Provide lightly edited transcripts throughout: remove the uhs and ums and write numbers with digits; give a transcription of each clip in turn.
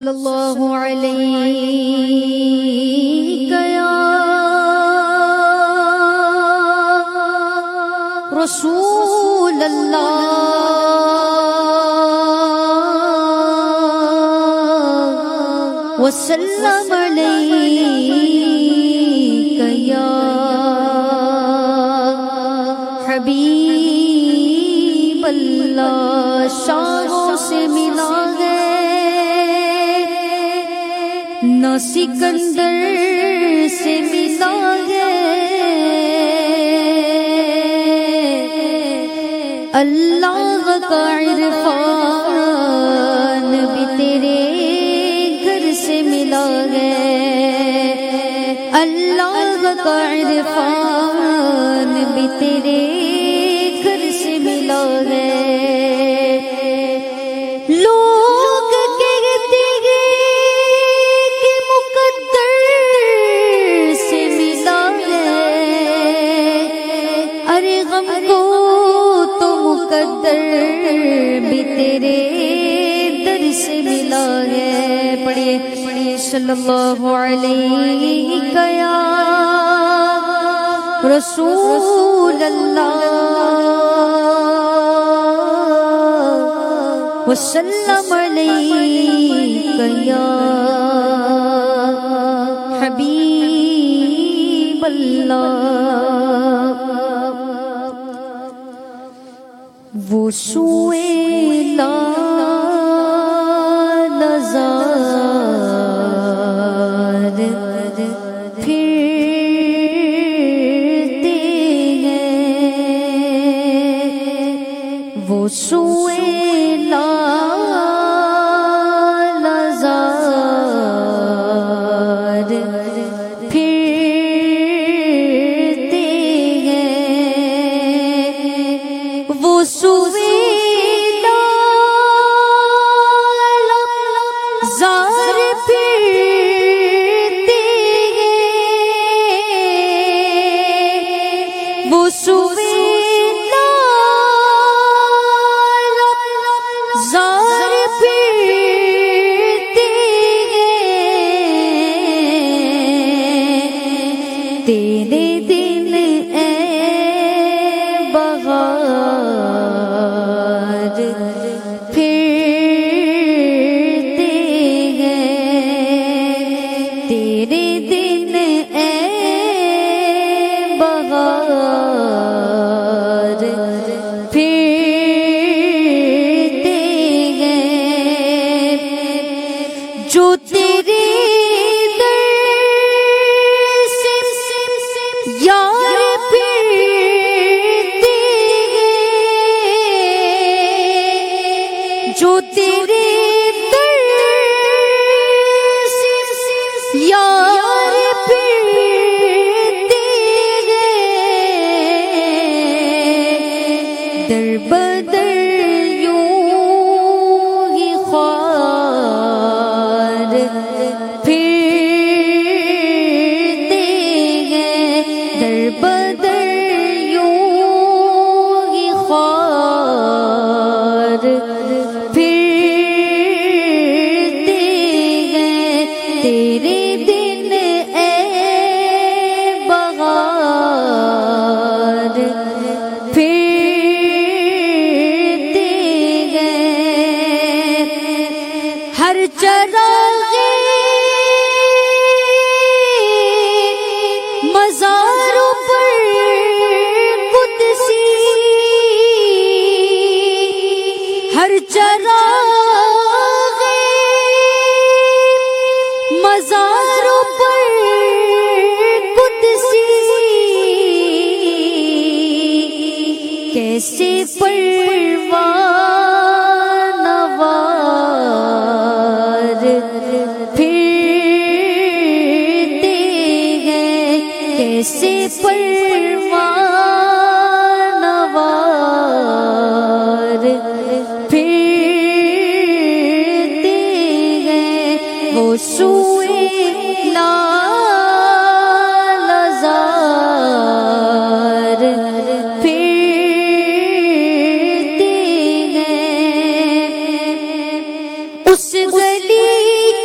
اللہ علیہ یا رسول اللہ وسلم علیہ یا حبیب اللہ شاہوں سے ملا گئے نہ سکندر سے ملا گئے اللہ کا عرفان بھی تیرے گھر سے ملا گئے اللہ کا عرفان بھی تیرے گھر سے ملا گئے لوگ کہتے ہیں کہ مقدر سے ملا ہے ارے غم کو تو مقدر بھی تیرے در سے ملا ہے پڑھیے صلی اللہ علیہ یا رسول اللہ وسلم علیہ یا حبیب اللہ وہ سوئے لا نظار پھرتے ہیں وہ سوئے لا نظار پھرتے ہیں وہ سوئے زار پھرتے ہیں وہ سوئے زار پھرتے ہیں تیرے دن اے بغار تیرے دن اے بغار پھرتے ہیں جو تیرے در سے یار پھرتے ہیں جو تیرے یار پھرتے ہیں در بدر یوں ہی خوار پھرتے ہیں در بدر یوں ہی خوار پھرتے ہیں تیرے ہر چراغ مزاروں پر قدسی ہر چراغ مزاروں پر قدسی کیسے پروان وار پھرتے ہیں کیسے پروان وار پھرتے ہیں وہ سوئے لا نظار پھرتے ہیں اس گلی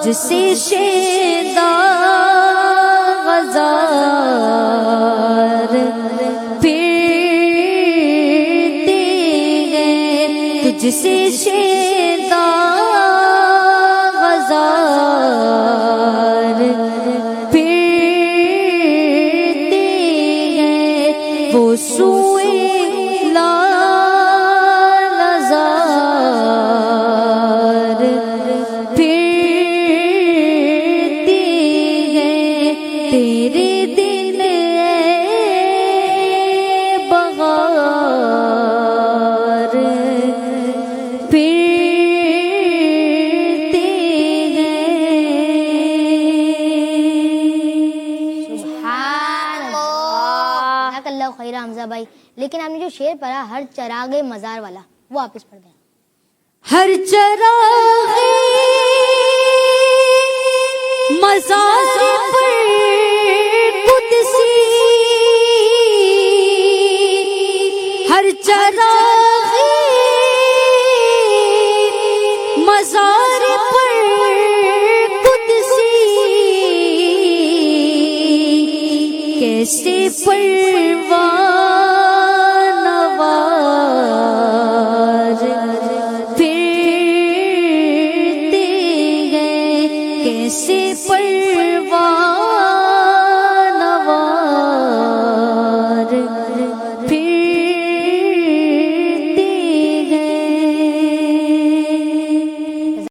تجھ سے شیدا غزار پھرتے ہیں، تجھ سے شیدا غزار پھرتے ہیں، وہ سوئے تیرے دن بغار پھرتے ہیں۔ سبحان اللہ، جزاک اللہ خیر حمزہ بھائی۔ لیکن آپ نے جو شعر پڑھا ہر چراغ مزار والا، وہ واپس پڑھ دیں۔ ہر چراغ مزار پر قدسی، ہر چراغ مزار پر قدسی، کیسے پروان وار پھرتے ہیں، کیسے پروان